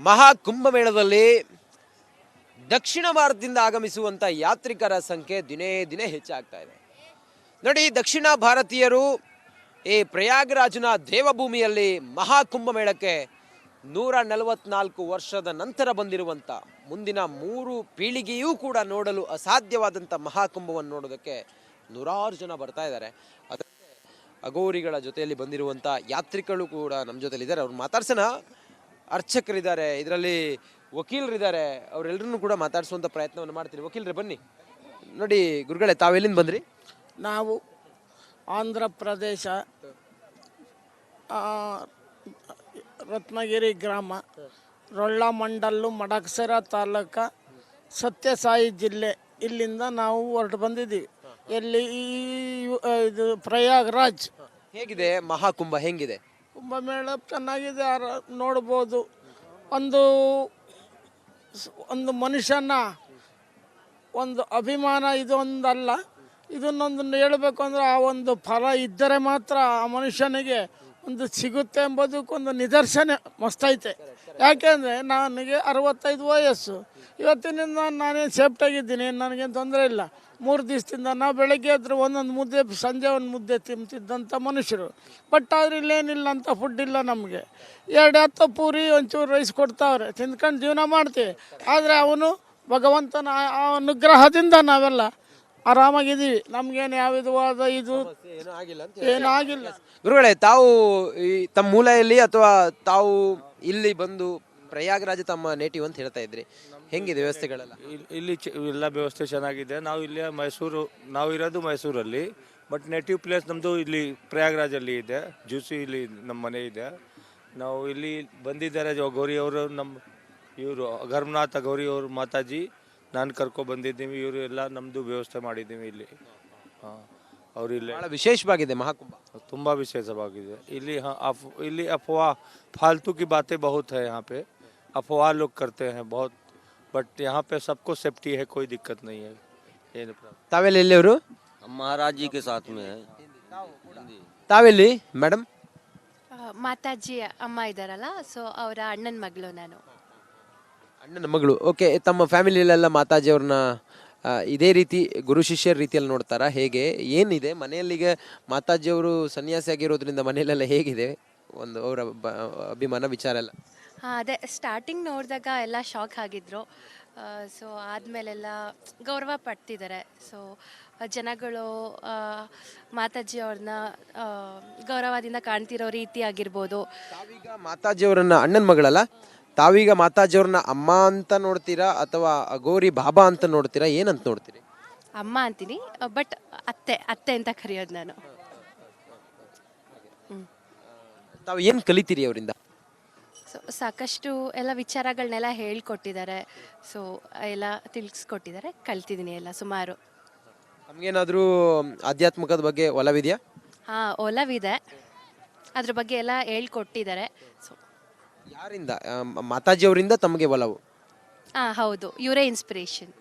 ಮಹಾ ಕುಂಭಮೇಳದಲ್ಲಿ ದಕ್ಷಿಣ ಭಾರತದಿಂದ ಆಗಮಿಸುವಂಥ ಯಾತ್ರಿಕರ ಸಂಖ್ಯೆ ದಿನೇ ದಿನೇ ಹೆಚ್ಚಾಗ್ತಾ ಇದೆ. ನೋಡಿ, ದಕ್ಷಿಣ ಭಾರತೀಯರು ಈ ಪ್ರಯಾಗರಾಜ್ನ ದೇವಭೂಮಿಯಲ್ಲಿ ಮಹಾ ಕುಂಭಮೇಳಕ್ಕೆ 144 ವರ್ಷದ ನಂತರ ಬಂದಿರುವಂಥ ಮುಂದಿನ 3 ಪೀಳಿಗೆಯೂ ಕೂಡ ನೋಡಲು ಅಸಾಧ್ಯವಾದಂಥ ಮಹಾಕುಂಭವನ್ನು ನೋಡೋದಕ್ಕೆ ನೂರಾರು ಜನ ಬರ್ತಾ ಇದ್ದಾರೆ. ಅದಕ್ಕೆ ಅಘೋರಿಗಳ ಜೊತೆಯಲ್ಲಿ ಬಂದಿರುವಂಥ ಯಾತ್ರಿಕರು ಕೂಡ ನಮ್ಮ ಜೊತೆಲಿದ್ದಾರೆ. ಅವ್ರು ಮಾತಾಡ್ಸೋಣ. ಅರ್ಚಕರಿದ್ದಾರೆ, ಇದರಲ್ಲಿ ವಕೀಲರಿದ್ದಾರೆ, ಅವರೆಲ್ಲರನ್ನೂ ಕೂಡ ಮಾತಾಡಿಸುವಂಥ ಪ್ರಯತ್ನವನ್ನು ಮಾಡ್ತೀರಿ. ವಕೀಲರೇ ಬನ್ನಿ. ನೋಡಿ ಗುರುಗಳೇ, ತಾವೆಲ್ಲಿಂದ ಬಂದ್ರಿ? ನಾವು ಆಂಧ್ರ ಪ್ರದೇಶ ರತ್ನಗಿರಿ ಗ್ರಾಮ, ರೊಳ್ಳ ಮಂಡಲ್ಲು, ಮಡಕ್ಸರ ತಾಲೂಕ, ಸತ್ಯಸಾಯಿ ಜಿಲ್ಲೆ. ಇಲ್ಲಿಂದ ನಾವು ಹೊರಟು ಬಂದಿದ್ದೀವಿ. ಎಲ್ಲಿ ಇದು ಪ್ರಯಾಗ್ರಾಜ್. ಹೇಗಿದೆ ಮಹಾಕುಂಭ? ಹೆಂಗಿದೆ ಕುಂಭಮೇಳ? ಚೆನ್ನಾಗಿದೆ, ನೋಡ್ಬೋದು. ಒಂದು ಮನುಷ್ಯನ ಒಂದು ಅಭಿಮಾನ ಇದೊಂದಲ್ಲ, ಇದನ್ನೊಂದು ಹೇಳಬೇಕು ಅಂದರೆ ಆ ಒಂದು ಫಲ ಇದ್ದರೆ ಮಾತ್ರ ಆ ಮನುಷ್ಯನಿಗೆ ಒಂದು ಸಿಗುತ್ತೆ ಎಂಬುದಕ್ಕೊಂದು ನಿದರ್ಶನ ಮಸ್ತೈತೆ. ಯಾಕೆಂದರೆ ನನಗೆ 65 ವಯಸ್ಸು. ಇವತ್ತಿನಿಂದ ನಾನೇನು ಸೇಫ್ಟಾಗಿದ್ದೀನಿ, ನನಗೇನು ತೊಂದರೆ ಇಲ್ಲ. 3 ದಿವಸದಿಂದ ನಾವು ಬೆಳಗ್ಗೆ ಎದ್ರೆ ಒಂದೊಂದು ಮುದ್ದೆ, ಸಂಜೆ ಒಂದು ಮುದ್ದೆ ತಿಂತಿದ್ದಂಥ ಮನುಷ್ಯರು. ಬಟ್ ಆದರೆ ಇಲ್ಲೇನಿಲ್ಲ ಅಂತ ಫುಡ್ ಇಲ್ಲ ನಮಗೆ. 2 ಹತ್ತು ಪೂರಿ, ಒಂಚೂರು ರೈಸ್ ಕೊಡ್ತಾವ್ರೆ, ತಿಂದ್ಕೊಂಡು ಜೀವನ ಮಾಡ್ತೀವಿ. ಆದರೆ ಅವನು ಭಗವಂತನ ಆ ಅನುಗ್ರಹದಿಂದ ನಾವೆಲ್ಲ ಆರಾಮಾಗಿದ್ದೀವಿ. ನಮಗೇನು ಯಾವ ವಿಧವಾದ ಇದು ಏನೂ ಆಗಿಲ್ಲ. ಗುರುಗಳೇ, ತಾವು ಈ ತಮ್ಮ ಮೂಲೆಯಲ್ಲಿ ಅಥವಾ ತಾವು ಇಲ್ಲಿ ಬಂದು ಪ್ರಯಾಗರಾಜ ತಮ್ಮ ನೇಟಿವ್ ಅಂತ ಹೇಳ್ತಾ ಇದ್ರಿ, ಹೆಂಗಿದೆ ವ್ಯವಸ್ಥೆಗಳೆಲ್ಲ? ಇಲ್ಲಿ ಎಲ್ಲ ವ್ಯವಸ್ಥೆ ಚೆನ್ನಾಗಿದೆ. ನಾವು ಇಲ್ಲಿ ನಾವು ಇರೋದು ಮೈಸೂರಲ್ಲಿ, ಬಟ್ ನೇಟಿವ್ ಪ್ಲೇಸ್ ನಮ್ಮದು ಇಲ್ಲಿ ಪ್ರಯಾಗರಾಜಲ್ಲಿ ಇದೆ. ಜ್ಯೂಸಿ ಇಲ್ಲಿ ನಮ್ಮ ಮನೆ ಇದೆ. ನಾವು ಇಲ್ಲಿ ಬಂದಿದ್ದಾರೆ ಗೌರಿ ಅವರು, ಇವರು ಅಗರ್ನಾಥ್ ಗೌರಿ ಅವರು ಮಾತಾಜಿ, ನಾನು ಬಂದಿದ್ದೀವಿ. ಇವರು ಎಲ್ಲ ನಮ್ಮದು ವ್ಯವಸ್ಥೆ ಮಾಡಿದ್ದೀವಿ ಇಲ್ಲಿ. ಅವರು ಇಲ್ಲಿ ಬಹಳ ವಿಶೇಷವಾಗಿದೆ ಮಹಾಕುಂಭ, ತುಂಬ ವಿಶೇಷವಾಗಿದೆ. ಇಲ್ಲಿ ಅಫವಾ फालतू की बातें बहुत है. यहाँ पे अफवाह लोग करते हैं बहुत, बट यहाँ पे सबको सेफ्टी है, कोई दिक्कत नहीं है. ತಾವೆಲ್ಲಿ ಎಲ್ಲಿಯವರು? महाराज जी के साथ में है. ತಾವೆಲ್ಲಿ ಮೇಡಮ್? ಮಾತಾಜಿ ಅಮ್ಮ ಇದ್ದಾರಲ್ಲ, ಸೊ ಅವರ ಅಣ್ಣನ ಮಗಳು ನಾನು. ಅಣ್ಣನ ಮಗಳು. ಓಕೆ, ತಮ್ಮ ಫ್ಯಾಮಿಲಿಯಲ್ಲೆಲ್ಲ ಮಾತಾಜಿ ಅವ್ರನ್ನ ಇದೇ ರೀತಿ ಗುರು ಶಿಷ್ಯರ ರೀತಿಯಲ್ಲಿ ನೋಡ್ತಾರಾ? ಹೇಗೆ ಏನಿದೆ ಮನೆಯಲ್ಲಿಗೆ? ಮಾತಾಜಿ ಅವರು ಸನ್ಯಾಸಿ ಆಗಿರೋದ್ರಿಂದ ಮನೆಯಲ್ಲೆಲ್ಲ ಹೇಗಿದೆ ಒಂದು ಅವರ ಅಭಿಮಾನ ವಿಚಾರ ಎಲ್ಲ? ಅದೇ ಸ್ಟಾರ್ಟಿಂಗ್ ನೋಡಿದಾಗ ಎಲ್ಲ ಶಾಕ್ ಆಗಿದ್ರು. ಸೊ ಆದಮೇಲೆಲ್ಲ ಗೌರವ ಪಡ್ತಿದ್ದಾರೆ. ಸೊ ಜನಗಳು ಮಾತಾಜಿ ಅವ್ರನ್ನ ಗೌರವದಿಂದ ಕಾಣ್ತಿರೋ ರೀತಿ ಆಗಿರ್ಬೋದು. ತಾವೀಗ ಮಾತಾಜಿ ಅವರನ್ನ ಅಣ್ಣನ ಮಗಳಲ್ಲ, ತಾವೀಗ ಮಾತಾಜಿ ಅವ್ರನ್ನ ಅಮ್ಮ ಅಂತ ನೋಡ್ತೀರಾ ಅಥವಾ ಗೌರಿ ಬಾಬಾ ಅಂತ ನೋಡ್ತೀರಾ? ಏನಂತ ನೋಡ್ತೀರಿ? ಅಮ್ಮ ಅಂತೀನಿ, ಬಟ್ ಅತ್ತೆ ಅಂತ ಕರೆಯೋದು ನಾನು. ತಾವು ಏನು ಕಲಿತೀರಿ ಅವರಿಂದ? ಸೊ ಸಾಕಷ್ಟು ಎಲ್ಲ ವಿಚಾರಗಳನ್ನೆಲ್ಲ ಹೇಳ್ಕೊಟ್ಟಿದ್ದಾರೆ. ಸೊ ಎಲ್ಲ ತಿಳಿಸ್ಕೊಟ್ಟಿದ್ದಾರೆ, ಕಲ್ತಿದ್ದೀನಿ ಎಲ್ಲ ಸುಮಾರು. ನಮಗೇನಾದರೂ ಆಧ್ಯಾತ್ಮಿಕದ ಬಗ್ಗೆ ಒಲವಿದೆಯಾ? ಒಲವಿದೆ, ಅದ್ರ ಬಗ್ಗೆ ಎಲ್ಲ ಹೇಳ್ಕೊಟ್ಟಿದ್ದಾರೆ. ಸೊ ಯಾರಿಂದ? ಮಾತಾಜಿ ಅವರಿಂದ ತಮಗೆ ಒಲವು? ಹೌದು, ಇವರೇ ಇನ್ಸ್ಪಿರೇಷನ್.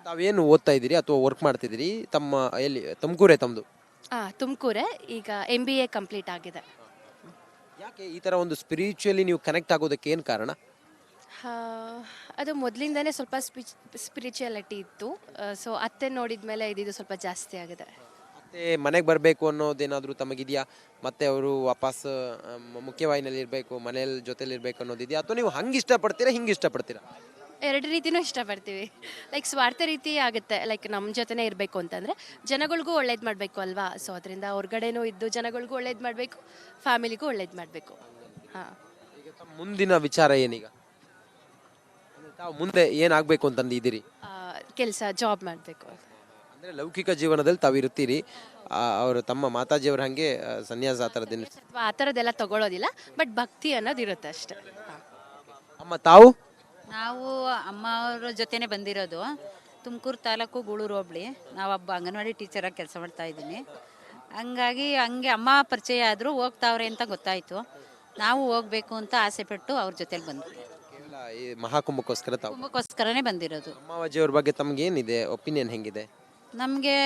ತಾವೇನು ಓದ್ತಾ ಇದ್ದೀರಿ ಅಥವಾ ವರ್ಕ್ ಮಾಡ್ತಿದ್ದೀರಿ? ತಮ್ಮ ಎಲ್ಲಿ? ತುಮಕೂರೇ ತಮ್ಮದು? ತುಮಕೂರೇ. ಈಗ MBA ಕಂಪ್ಲೀಟ್ ಆಗಿದೆ. ಯಾಕೆ ಈ ಥರ ಒಂದು ಸ್ಪಿರಿಚುವಲಿ ನೀವು ಕನೆಕ್ಟ್ ಆಗೋದಕ್ಕೆ ಏನು ಕಾರಣ? ಅದು ಮೊದಲಿಂದನೇ ಸ್ವಲ್ಪ ಸ್ಪಿರಿಚುಯಾಲಿಟಿ ಇತ್ತು. ಸೊ ಅತ್ತೆ ನೋಡಿದ ಮೇಲೆ ಇದು ಸ್ವಲ್ಪ ಜಾಸ್ತಿ ಆಗಿದೆ. ಮತ್ತೆ ಮನೆಗೆ ಬರಬೇಕು ಅನ್ನೋದೇನಾದರೂ ತಮಗಿದೆಯಾ? ಮತ್ತೆ ಅವರು ವಾಪಸ್ ಮುಖ್ಯವಾಹಿನಿಯಲ್ಲಿ ಇರಬೇಕು, ಮನೆಯಲ್ಲಿ ಜೊತೆಲಿ ಇರಬೇಕು ಅನ್ನೋದಿದೆಯಾ? ಅಥವಾ ನೀವು ಹಂಗೆ ಇಷ್ಟಪಡ್ತೀರಾ, ಹಿಂಗೆ ಇಷ್ಟಪಡ್ತೀರಾ? 2 ರೀತಿನೂ ಇಷ್ಟಪಡ್ತೀವಿ. ಲೈಕ್ ಸ್ವಾರ್ಥ ರೀತಿ ಆಗುತ್ತೆ, ಲೈಕ್ ನಮ್ಮ ಜೊತೆನೇ ಇರಬೇಕು ಅಂತಂದರೆ ಜನಗಳಿಗೂ ಒಳ್ಳೇದು ಮಾಡಬೇಕು ಅಲ್ವಾ. ಸೊ ಅದರಿಂದ ಹೊರ್ಗಡೆನೂ ಇದ್ದು ಜನಗಳಿಗೂ ಒಳ್ಳೇದು ಮಾಡಬೇಕು, ಫ್ಯಾಮಿಲಿಗೂ ಒಳ್ಳೇದು ಮಾಡಬೇಕು. ಈಗ ತಮ್ಮ ಮುಂದಿನ ವಿಚಾರ ಏನೀಗ? ತಾವು ಮುಂದೆ ಏನಾಗಬೇಕು ಅಂತಂದಿದ್ದೀರಿ? ಕೆಲಸ, ಜಾಬ್ ಮಾಡಬೇಕು. ಅಂದರೆ ಲೌಕಿಕ ಜೀವನದಲ್ಲಿ ತಾವು ಇರ್ತೀರಿ, ಅವರು ತಮ್ಮ ಮಾತಾಜಿಯವ್ರ ಹಾಗೆ ಸನ್ಯಾಸ ಆ ಥರದ್ದೆಲ್ಲ ತಗೊಳ್ಳೋದಿಲ್ಲ, ಬಟ್ ಭಕ್ತಿ ಅನ್ನೋದು ಇರುತ್ತೆ ಅಷ್ಟೇ. ಅಮ್ಮ, ತಾವು? ನಾವು ಅಮ್ಮ ಅವ್ರ ಜೊತೆನೇ ಬಂದಿರೋದು. ತುಮಕೂರು ತಾಲೂಕು ಗೂಳೂರು ಹೋಬಳಿ. ನಾವೊಬ್ಬ ಅಂಗನವಾಡಿ ಟೀಚರಾಗಿ ಕೆಲಸ ಮಾಡ್ತಾ ಇದ್ದೀನಿ. ಹಂಗಾಗಿ ಹಂಗೆ ಅಮ್ಮ ಪರಿಚಯ ಆದರೂ ಹೋಗ್ತಾವ್ರೆ ಅಂತ ಗೊತ್ತಾಯಿತು. ನಾವು ಹೋಗ್ಬೇಕು ಅಂತ ಆಸೆ ಪಟ್ಟು ಅವ್ರ ಜೊತೆಲಿ ಬಂದ್ವಿ. ಈ ಮಹಾಕುಂಭಕ್ಕೋಸ್ಕರ ತಾವು? ಕುಂಭಕ್ಕೋಸ್ಕರನೇ ಬಂದಿರೋದು. ಅಮ್ಮಾಜಿಯವ್ರ ಬಗ್ಗೆ ತಮ್ಗೆ ಏನಿದೆ ಒಪಿನಿಯನ್? ಹೆಂಗಿದೆ? ನಮಗೆ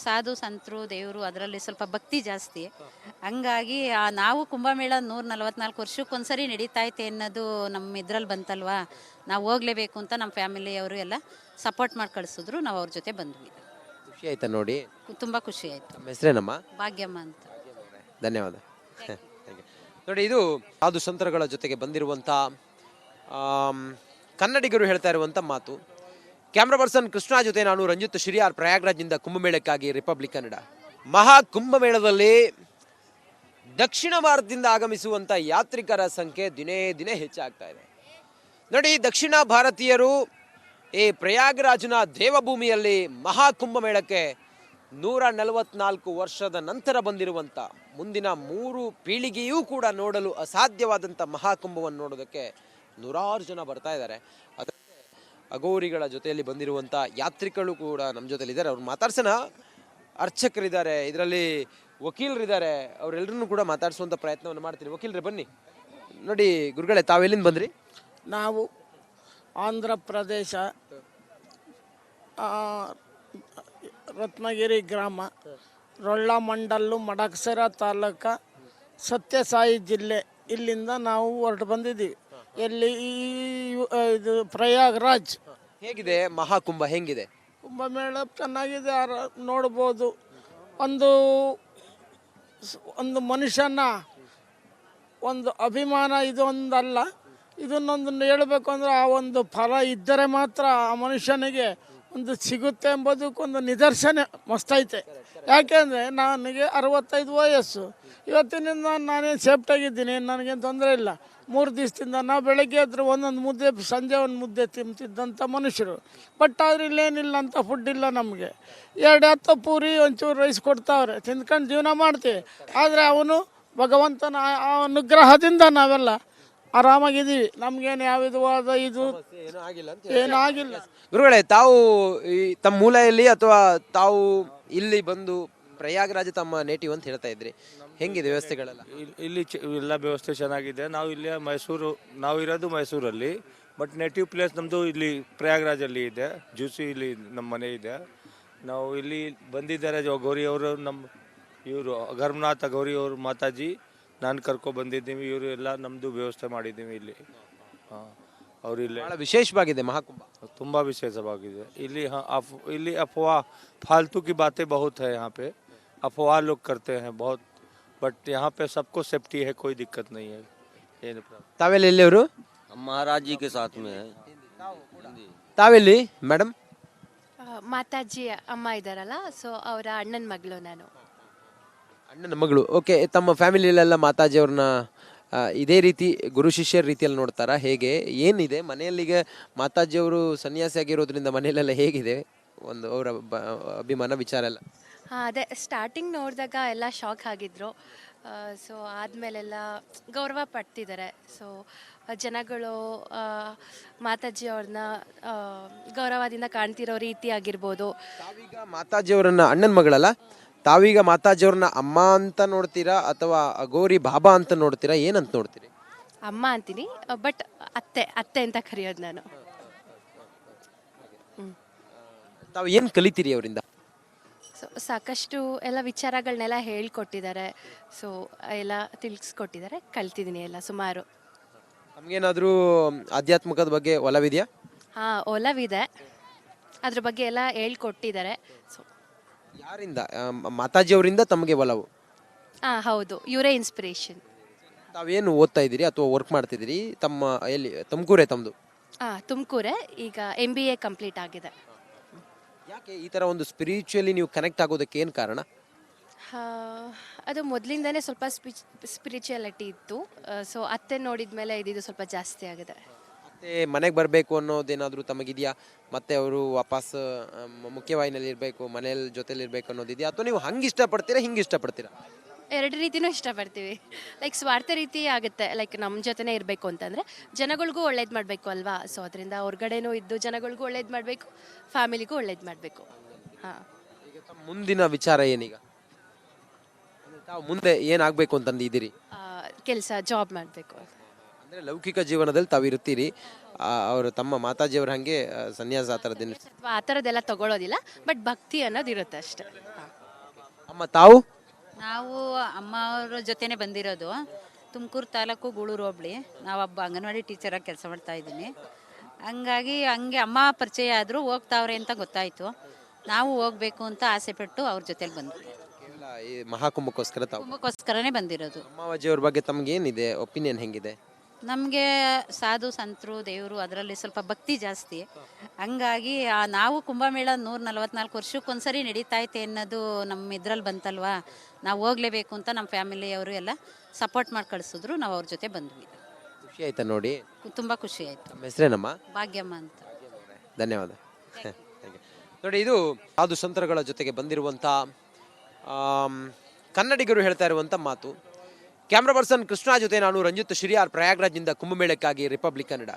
ಸಾಧು ಸಂತರು ದೇವರು ಅದರಲ್ಲಿ ಸ್ವಲ್ಪ ಭಕ್ತಿ ಜಾಸ್ತಿ. ಹಂಗಾಗಿ ನಾವು ಕುಂಭಮೇಳ 144 ವರ್ಷಕ್ಕೊಂದ್ಸರಿ ನಡೀತಾ ಐತೆ ಅನ್ನೋದು ನಮ್ಮ ಇದ್ರಲ್ಲಿ ಬಂತಲ್ವಾ, ನಾವು ಹೋಗ್ಲೇಬೇಕು ಅಂತ ನಮ್ಮ ಫ್ಯಾಮಿಲಿಯವರು ಎಲ್ಲ ಸಪೋರ್ಟ್ ಮಾಡಿ ಕಳಿಸಿದ್ರು. ನಾವು ಅವ್ರ ಜೊತೆ ಬಂದ್ವಿ. ಖುಷಿ ಆಯ್ತಾ ನೋಡಿ? ತುಂಬ ಖುಷಿ ಆಯಿತು. ನಮ್ಮ ಹೆಸರೇನಮ್ಮ? ಭಾಗ್ಯಮ್ಮ ಅಂತ. ಧನ್ಯವಾದ. ನೋಡಿ, ಇದು ಸಾಧು ಸಂತರುಗಳ ಜೊತೆಗೆ ಬಂದಿರುವಂಥ ಕನ್ನಡಿಗರು ಹೇಳ್ತಾ ಇರುವಂಥ ಮಾತು. ಕ್ಯಾಮ್ರಾ ಪರ್ಸನ್ ಕೃಷ್ಣ ಜೊತೆ ನಾನು ರಂಜಿತ್ ಶಿರಿಯಾರ್, ಪ್ರಯಾಗ್ರಾಜ್ನಿಂದ ಕುಂಭಮೇಳಕ್ಕಾಗಿ ರಿಪಬ್ಲಿಕ್ ಕನ್ನಡ. ಮಹಾ ಕುಂಭಮೇಳದಲ್ಲಿ ದಕ್ಷಿಣ ಭಾರತದಿಂದ ಆಗಮಿಸುವಂಥ ಯಾತ್ರಿಕರ ಸಂಖ್ಯೆ ದಿನೇ ದಿನೇ ಹೆಚ್ಚಾಗ್ತಾ ಇದೆ. ನೋಡಿ, ದಕ್ಷಿಣ ಭಾರತೀಯರು ಈ ಪ್ರಯಾಗ್ರಾಜ್ನ ದೇವಭೂಮಿಯಲ್ಲಿ ಮಹಾ ಕುಂಭಮೇಳಕ್ಕೆ 144 ವರ್ಷದ ನಂತರ ಬಂದಿರುವಂಥ, ಮುಂದಿನ 3 ಪೀಳಿಗೆಯೂ ಕೂಡ ನೋಡಲು ಅಸಾಧ್ಯವಾದಂಥ ಮಹಾಕುಂಭವನ್ನು ನೋಡೋದಕ್ಕೆ ನೂರಾರು ಜನ ಬರ್ತಾ ಇದ್ದಾರೆ. ಅದಕ್ಕೆ ಅಘೋರಿಗಳ ಜೊತೆಯಲ್ಲಿ ಬಂದಿರುವಂಥ ಯಾತ್ರಿಕರು ಕೂಡ ನಮ್ಮ ಜೊತೆಲಿದ್ದಾರೆ. ಅವ್ರು ಮಾತಾಡ್ಸೋಣ. ಅರ್ಚಕರಿದ್ದಾರೆ, ಇದರಲ್ಲಿ ವಕೀಲರಿದ್ದಾರೆ, ಅವರೆಲ್ಲರನ್ನೂ ಕೂಡ ಮಾತಾಡಿಸುವಂಥ ಪ್ರಯತ್ನವನ್ನು ಮಾಡ್ತೀನಿ. ವಕೀಲರೇ ಬನ್ನಿ. ನೋಡಿ ಗುರುಗಳೇ, ತಾವೆಲ್ಲಿಂದ ಬಂದ್ರಿ? ನಾವು ಆಂಧ್ರ ಪ್ರದೇಶ ರತ್ನಗಿರಿ ಗ್ರಾಮ, ರೊಳ್ಳ ಮಂಡಲ್ಲು, ಮಡಕ್ಸರ ತಾಲೂಕ, ಸತ್ಯಸಾಯಿ ಜಿಲ್ಲೆ. ಇಲ್ಲಿಂದ ನಾವು ಹೊರಟು ಬಂದಿದ್ದೀವಿ. ಎಲ್ಲಿ ಇದು ಪ್ರಯಾಗ್ರಾಜ್. ಹೇಗಿದೆ ಮಹಾಕುಂಭ? ಹೆಂಗಿದೆ ಕುಂಭಮೇಳ? ಚೆನ್ನಾಗಿದೆ, ನೋಡ್ಬೋದು. ಒಂದು ಒಂದು ಮನುಷ್ಯನ ಒಂದು ಅಭಿಮಾನ ಇದೊಂದಲ್ಲ, ಇದನ್ನೊಂದು ಹೇಳಬೇಕು ಅಂದರೆ ಆ ಒಂದು ಫಲ ಇದ್ದರೆ ಮಾತ್ರ ಆ ಮನುಷ್ಯನಿಗೆ ಒಂದು ಸಿಗುತ್ತೆ ಎಂಬುದಕ್ಕೊಂದು ನಿದರ್ಶನ ಮಸ್ತೈತೆ. ಯಾಕೆಂದರೆ ನನಗೆ 65 ವಯಸ್ಸು. ಇವತ್ತಿನಿಂದ ನಾನೇನು ಸೇಫ್ಟಾಗಿದ್ದೀನಿ, ನನಗೇನು ತೊಂದರೆ ಇಲ್ಲ. 3 ದಿವಸದಿಂದ ನಾವು ಬೆಳಗ್ಗೆ ಎದ್ರು ಒಂದೊಂದು ಮುದ್ದೆ, ಸಂಜೆ ಒಂದು ಮುದ್ದೆ ತಿಂತಿದ್ದಂಥ ಮನುಷ್ಯರು. ಬಟ್ ಆದರೆ ಇಲ್ಲೇನಿಲ್ಲ ಅಂತ ಫುಡ್ ಇಲ್ಲ ನಮಗೆ. 2 ಹತ್ತು ಪೂರಿ, ಒಂಚೂರು ರೈಸ್ ಕೊಡ್ತಾವ್ರೆ, ತಿಂದ್ಕೊಂಡು ಜೀವನ ಮಾಡ್ತೀವಿ. ಆದರೆ ಅವನು ಭಗವಂತನ ಆ ಅನುಗ್ರಹದಿಂದ ನಾವೆಲ್ಲ ಆರಾಮಾಗಿದ್ದೀವಿ. ನಮಗೇನು ಯಾವ ವಿಧವಾದ ಇದು ಏನೂ ಆಗಿಲ್ಲ. ಗುರುಗಳೇ, ತಾವು ಈ ತಮ್ಮ ಮೂಲ ಎಲ್ಲಿ, ಅಥವಾ ತಾವು ಇಲ್ಲಿ ಬಂದು ಪ್ರಯಾಗರಾಜ ತಮ್ಮ ನೇಟಿವ್ ಅಂತ ಹೇಳ್ತಾ ಇದ್ರಿ, ಹೆಂಗಿದೆ ವ್ಯವಸ್ಥೆಗಳೆಲ್ಲ? ಇಲ್ಲಿ ಎಲ್ಲ ವ್ಯವಸ್ಥೆ ಚೆನ್ನಾಗಿದೆ. ನಾವು ಇಲ್ಲಿ ನಾವು ಇರೋದು ಮೈಸೂರಲ್ಲಿ, ಬಟ್ ನೇಟಿವ್ ಪ್ಲೇಸ್ ನಮ್ಮದು ಇಲ್ಲಿ ಪ್ರಯಾಗ್ರಾಜಲ್ಲಿ ಇದೆ. ಜ್ಯೂಸಿ ಇಲ್ಲಿ ನಮ್ಮ ಮನೆ ಇದೆ. ನಾವು ಇಲ್ಲಿ ಬಂದಿದ್ದಾರೆ ಗೌರಿ ಅವರು, ಇವರು ಅಗರ್ಮನಾಥ್ ಗೌರಿ ಅವರು ಮಾತಾಜಿ, ನಾನು ಬಂದಿದ್ದೀವಿ. ಇವರು ಎಲ್ಲ ನಮ್ಮದು ವ್ಯವಸ್ಥೆ ಮಾಡಿದ್ದೀವಿ ಇಲ್ಲಿ. ಅವರು ಇಲ್ಲಿ ಬಹಳ ವಿಶೇಷವಾಗಿದೆ ಮಹಾಕುಂಭ, ತುಂಬ ವಿಶೇಷವಾಗಿದೆ. ಇಲ್ಲಿ ಅಫವಾ फालतू की बातें बहुत है. यहाँ पे अफवाह लोग करते हैं बहुत, बट यहाँ पे सबको सेफ्टी है, कोई दिक्कत नहीं है. ತಾವೆಲ್ಲ ಎಲ್ಲಿಯವರು? हम महाराज जी के साथ में है. ತಾವೆಲ್ಲಿ ಮೇಡಮ್? ಮಾತಾಜಿ ಅಮ್ಮ ಇದ್ದಾರಲ್ಲ, ಸೊ ಅವರ ಅಣ್ಣನ ಮಗಳು ನಾನು. ಅಣ್ಣನ ಮಗಳು. ಓಕೆ, ತಮ್ಮ ಫ್ಯಾಮಿಲಿಯಲ್ಲೆಲ್ಲ ಮಾತಾಜಿ ಅವ್ರನ್ನ ಇದೇ ರೀತಿ ಗುರು ಶಿಷ್ಯರ ರೀತಿಯಲ್ಲಿ ನೋಡ್ತಾರಾ? ಹೇಗೆ ಏನಿದೆ ಮನೆಯಲ್ಲಿಗೆ? ಮಾತಾಜಿಯವರು ಸನ್ಯಾಸಿ ಆಗಿರೋದ್ರಿಂದ ಮನೆಯಲ್ಲೆಲ್ಲ ಹೇಗಿದೆ ಒಂದು ಅವರ ಅಭಿಮಾನ ವಿಚಾರ ಎಲ್ಲ? ಹಾಂ, ಅದೇ ಸ್ಟಾರ್ಟಿಂಗ್ ನೋಡಿದಾಗ ಎಲ್ಲ ಶಾಕ್ ಆಗಿದ್ರು. ಸೊ ಆದಮೇಲೆಲ್ಲ ಗೌರವ ಪಡ್ತಿದ್ದಾರೆ. ಸೊ ಜನಗಳು ಮಾತಾಜಿ ಅವ್ರನ್ನ ಗೌರವದಿಂದ ಕಾಣ್ತಿರೋ ರೀತಿ ಆಗಿರ್ಬೋದು. ತಾವೀಗ ಮಾತಾಜಿಯವರನ್ನ, ಅಣ್ಣನ ಮಗಳಲ್ಲ, ತಾವೀಗ ಮಾತಾಜಿಯವ್ರನ್ನ ಅಮ್ಮ ಅಂತ ನೋಡ್ತೀರಾ ಅಥವಾ ಅಗೋರಿ ಬಾಬಾ ಅಂತ ನೋಡ್ತೀರಾ? ಏನಂತ ನೋಡ್ತೀರಿ? ಅಮ್ಮ ಅಂತೀನಿ, ಬಟ್ ಅತ್ತೆ ಅಂತ ಕರೆಯೋದು ನಾನು. ತಾವು ಏನು ಕಲಿತೀರಿ ಅವರಿಂದ? ಸೊ ಸಾಕಷ್ಟು ಎಲ್ಲ ವಿಚಾರಗಳನ್ನೆಲ್ಲ ಹೇಳ್ಕೊಟ್ಟಿದ್ದಾರೆ. ಸೊ ಎಲ್ಲ ತಿಳಿಸ್ಕೊಟ್ಟಿದ್ದಾರೆ, ಕಲ್ತಿದ್ದೀನಿ ಎಲ್ಲ ಸುಮಾರು. ನಮಗೇನಾದರೂ ಆಧ್ಯಾತ್ಮಿಕದ ಬಗ್ಗೆ ಒಲವಿದೆಯಾ? ಹಾಂ, ಒಲವಿದೆ. ಅದ್ರ ಬಗ್ಗೆ ಎಲ್ಲ ಹೇಳ್ಕೊಟ್ಟಿದ್ದಾರೆ. ಸೊ ಯಾರಿಂದ? ಮಾತಾಜಿಯವರಿಂದ ತಮಗೆ ಒಲವು? ಹಾಂ, ಹೌದು, ಇವರೇ ಇನ್ಸ್ಪಿರೇಷನ್. ತಾವೇನು ಓದ್ತಾ ಇದ್ದೀರಿ ಅಥವಾ ವರ್ಕ್ ಮಾಡ್ತಿದ್ದೀರಿ? ತಮ್ಮ ಎಲ್ಲಿ? ತುಮಕೂರೇ ತಮ್ಮದು? ಹಾಂ, ತುಮಕೂರೇ. ಈಗ MBA ಕಂಪ್ಲೀಟ್ ಆಗಿದೆ. ಯಾಕೆ ಈ ಥರ ಒಂದು ಸ್ಪಿರಿಚುವಲಿ ನೀವು ಕನೆಕ್ಟ್ ಆಗೋದಕ್ಕೆ ಏನು ಕಾರಣ? ಅದು ಮೊದಲಿಂದನೇ ಸ್ವಲ್ಪ ಸ್ಪಿರಿಚುಯಾಲಿಟಿ ಇತ್ತು. ಸೊ ಅತ್ತೆ ನೋಡಿದ ಮೇಲೆ ಇದು ಸ್ವಲ್ಪ ಜಾಸ್ತಿ ಆಗಿದೆ. ಮತ್ತೆ ಮನೆಗೆ ಬರಬೇಕು ಅನ್ನೋದೇನಾದರೂ ತಮಗಿದೆಯಾ? ಮತ್ತೆ ಅವರು ವಾಪಸ್ ಮುಖ್ಯವಾಹಿನಿಯಲ್ಲಿ ಇರಬೇಕು, ಮನೆಯಲ್ಲಿ ಜೊತೆಲಿ ಇರಬೇಕು ಅನ್ನೋದಿದೆಯಾ? ಅಥವಾ ನೀವು ಹಂಗೆ ಇಷ್ಟಪಡ್ತೀರಾ, ಹಿಂಗೆ ಇಷ್ಟಪಡ್ತೀರಾ? 2 ರೀತಿನೂ ಇಷ್ಟಪಡ್ತೀವಿ. ಲೈಕ್ ಸ್ವಾರ್ಥ ರೀತಿ ಆಗುತ್ತೆ, ಲೈಕ್ ನಮ್ಮ ಜೊತೆನೇ ಇರಬೇಕು ಅಂತಂದರೆ ಜನಗಳಿಗೂ ಒಳ್ಳೇದು ಮಾಡಬೇಕು ಅಲ್ವಾ. ಸೊ ಅದರಿಂದ ಹೊರ್ಗಡೆನೂ ಇದ್ದು ಜನಗಳಿಗೂ ಒಳ್ಳೇದು ಮಾಡಬೇಕು, ಫ್ಯಾಮಿಲಿಗೂ ಒಳ್ಳೇದು ಮಾಡಬೇಕು. ಹಾಂ, ಈಗ ತಮ್ಮ ಮುಂದಿನ ವಿಚಾರ ಏನೀಗ? ತಾವು ಮುಂದೆ ಏನಾಗಬೇಕು ಅಂತಂದಿದ್ದೀರಿ? ಕೆಲಸ, ಜಾಬ್ ಮಾಡಬೇಕು. ಅಂದರೆ ಲೌಕಿಕ ಜೀವನದಲ್ಲಿ ತಾವು ಇರ್ತೀರಿ, ಅವರು ತಮ್ಮ ಮಾತಾಜಿಯವ್ರ ಹಾಗೆ ಸನ್ಯಾಸ ಆ ಥರದ್ದೇನು? ಅಥವಾ ಆ ಥರದ್ದೆಲ್ಲ ತಗೊಳ್ಳೋದಿಲ್ಲ, ಬಟ್ ಭಕ್ತಿ ಅನ್ನೋದು ಇರುತ್ತೆ ಅಷ್ಟೇ. ಅಮ್ಮ ತಾವು? ನಾವು ಅಮ್ಮ ಅವ್ರ ಜೊತೆನೆ ಬಂದಿರೋದು. ತುಮಕೂರು ತಾಲೂಕು ಗೂಳೂರು ಹೋಬಳಿ. ನಾವೊಬ್ಬ ಅಂಗನವಾಡಿ ಟೀಚರಾಗಿ ಕೆಲಸ ಮಾಡ್ತಾ ಇದ್ದೀನಿ. ಹಂಗಾಗಿ ಹಂಗೆ ಅಮ್ಮ ಪರಿಚಯ ಆದರೂ ಹೋಗ್ತಾವ್ರೆ ಅಂತ ಗೊತ್ತಾಯಿತು. ನಾವು ಹೋಗ್ಬೇಕು ಅಂತ ಆಸೆ ಪಟ್ಟು ಅವ್ರ ಜೊತೆಲಿ ಬಂದ್ವಿ. ಕೇವಲ ಈ ಮಹಾಕುಂಭಕ್ಕೋಸ್ಕರ ತಾವು? ಕುಂಭಕ್ಕೋಸ್ಕರನೇ ಬಂದಿರೋದು. ಅಮ್ಮಾಜಿಯವ್ರ ಬಗ್ಗೆ ತಮಗೇನಿದೆ ಒಪಿನಿಯನ್, ಹೆಂಗಿದೆ? ನಮಗೆ ಸಾಧು ಸಂತರು ದೇವರು ಅದರಲ್ಲಿ ಸ್ವಲ್ಪ ಭಕ್ತಿ ಜಾಸ್ತಿ. ಹಂಗಾಗಿ ನಾವು ಕುಂಭಮೇಳ 144 ವರ್ಷಕ್ಕೊಂದ್ಸರಿ ನಡೀತಾ ಐತೆ ಅನ್ನೋದು ನಮ್ಮ ಇದ್ರಲ್ಲಿ ಬಂತಲ್ವಾ, ನಾವು ಹೋಗ್ಲೇಬೇಕು ಅಂತ ನಮ್ಮ ಫ್ಯಾಮಿಲಿಯವರು ಎಲ್ಲ ಸಪೋರ್ಟ್ ಮಾಡಿ ಕಳಿಸಿದ್ರು. ನಾವು ಅವ್ರ ಜೊತೆ ಬಂದ್ವಿ. ಖುಷಿ ಆಯ್ತಾ ನೋಡಿ? ತುಂಬ ಖುಷಿ ಆಯಿತು. ನಮ್ಮ ಹೆಸರೇನಮ್ಮ? ಭಾಗ್ಯಮ್ಮ ಅಂತ. ಧನ್ಯವಾದ. ನೋಡಿ, ಇದು ಸಾಧು ಸಂತರುಗಳ ಜೊತೆಗೆ ಬಂದಿರುವಂಥ ಕನ್ನಡಿಗರು ಹೇಳ್ತಾ ಇರುವಂಥ ಮಾತು. ಕ್ಯಾಮ್ರಾ ಪರ್ಸನ್ ಕೃಷ್ಣ ಜೊತೆ ನಾನು ರಂಜಿತ್ ಶಿರಿಯಾರ್, ಪ್ರಯಾಗ್ರಾಜ್ನಿಂದ ಕುಂಭಮೇಳಕ್ಕಾಗಿ ರಿಪಬ್ಲಿಕ್ ಕನ್ನಡ.